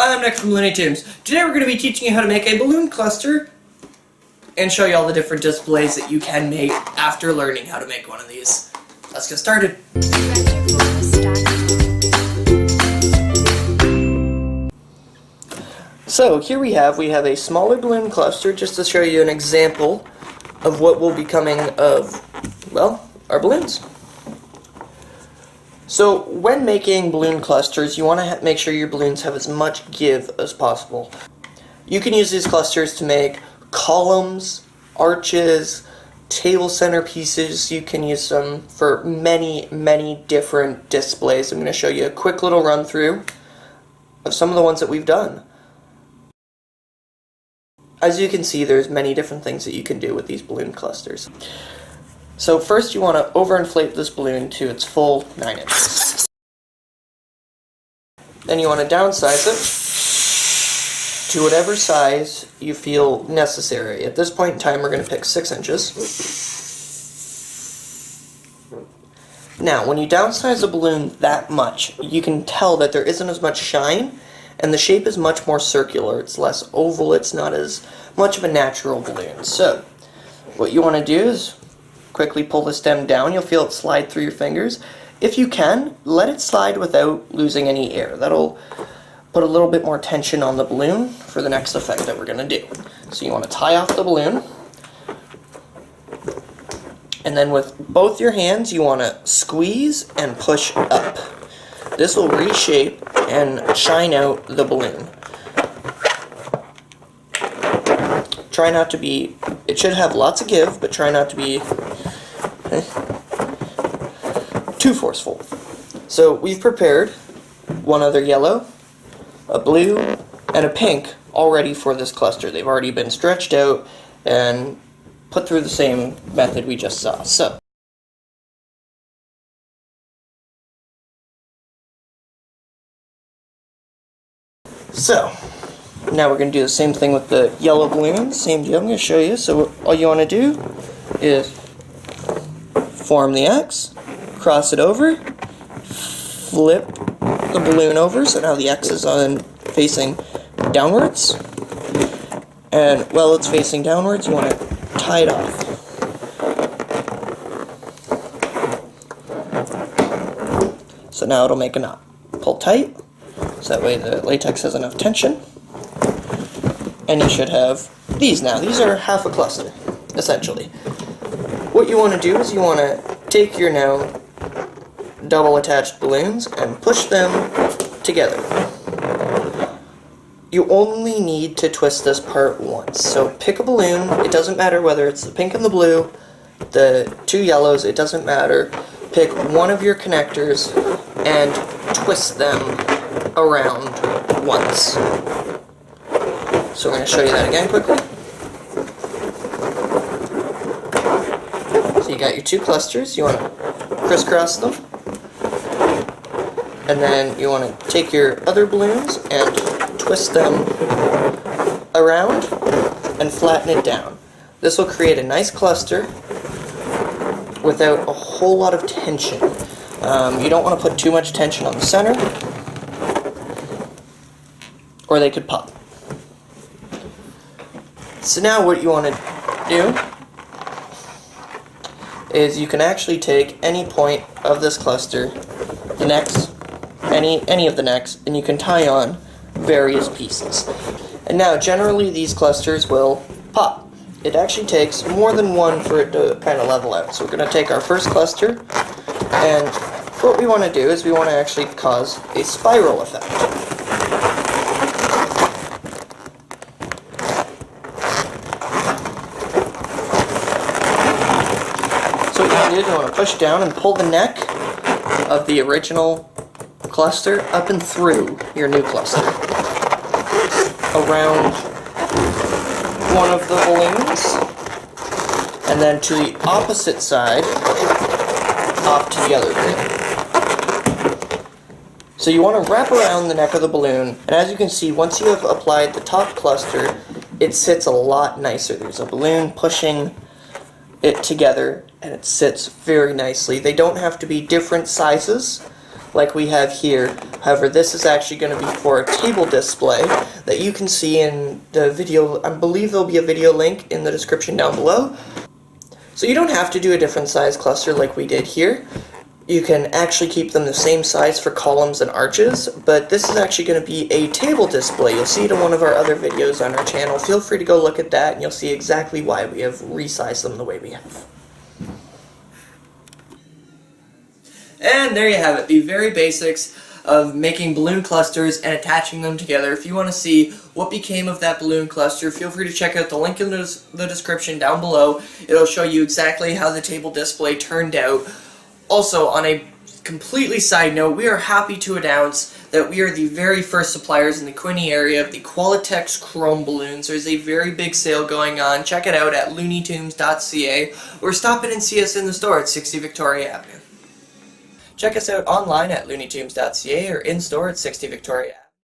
Hi, I'm Nick from Looney Tunes. Today we're going to be teaching you how to make a balloon cluster and show you all the different displays that you can make after learning how to make one of these. Let's get started. So here we have a smaller balloon cluster just to show you an example of what will be coming of, well, our balloons. So when making balloon clusters, you want to make sure your balloons have as much give as possible. You can use these clusters to make columns, arches, table centerpieces. You can use them for many, many different displays. I'm going to show you a quick little run through of some of the ones that we've done. As you can see, there's many different things that you can do with these balloon clusters. So first you want to overinflate this balloon to its full 9 inches. Then you want to downsize it to whatever size you feel necessary. At this point in time, we're going to pick 6 inches. Now, when you downsize a balloon that much, you can tell that there isn't as much shine, and the shape is much more circular. It's less oval, it's not as much of a natural balloon. So, what you want to do is quickly pull the stem down. You'll feel it slide through your fingers. If you can, let it slide without losing any air. That'll put a little bit more tension on the balloon for the next effect that we're going to do. So you want to tie off the balloon. And then with both your hands, you want to squeeze and push up. This will reshape and shine out the balloon. Try not to be, it should have lots of give, but try not to be too forceful. So we've prepared one other yellow, a blue, and a pink already for this cluster. They've already been stretched out and put through the same method we just saw. So now we're going to do the same thing with the yellow balloons. Same deal. I'm going to show you. So all you want to do is form the X, cross it over, flip the balloon over, so now the X is facing downwards. And while it's facing downwards, you want to tie it off. So now it'll make a knot. Pull tight, so that way the latex has enough tension. And you should have these now. These are half a cluster, essentially. What you want to do is you want to take your now double attached balloons and push them together. You only need to twist this part once. So pick a balloon. It doesn't matter whether it's the pink and the blue, the 2 yellows, it doesn't matter. Pick one of your connectors and twist them around once. So we're going to show you that again quickly. So you got your 2 clusters, you want to crisscross them, and then you want to take your other balloons and twist them around and flatten it down. This will create a nice cluster without a whole lot of tension. You don't want to put too much tension on the center, or they could pop. So now what you want to do is you can actually take any point of this cluster, the necks, any of the necks, and you can tie on various pieces. And now generally these clusters will pop. It actually takes more than one for it to kind of level out. So we're going to take our first cluster, and what we want to do is we want to actually cause a spiral effect. So what you want to push down and pull the neck of the original cluster up and through your new cluster. Around one of the balloons, and then to the opposite side, off to the other balloon. So you want to wrap around the neck of the balloon, and as you can see, once you have applied the top cluster, it sits a lot nicer. There's a balloon pushing it together, and it sits very nicely. They don't have to be different sizes. like we have here. However, this is actually going to be for a table display that you can see in the video. I believe there'll be a video link in the description down below. So you don't have to do a different size cluster like we did here. You can actually keep them the same size for columns and arches, but this is actually going to be a table display. You'll see it in one of our other videos on our channel. Feel free to go look at that and you'll see exactly why we have resized them the way we have. And there you have it, the very basics of making balloon clusters and attaching them together. If you want to see what became of that balloon cluster, feel free to check out the link in the description down below. It'll show you exactly how the table display turned out. Also, on a completely side note, we are happy to announce that we are the very first suppliers in the Quinte area of the Qualatex Chrome balloons. There's a very big sale going on. Check it out at looneytunes.ca or stop in and see us in the store at 60 Victoria Avenue. Check us out online at looneytunes.ca or in store at 60 Victoria Avenue.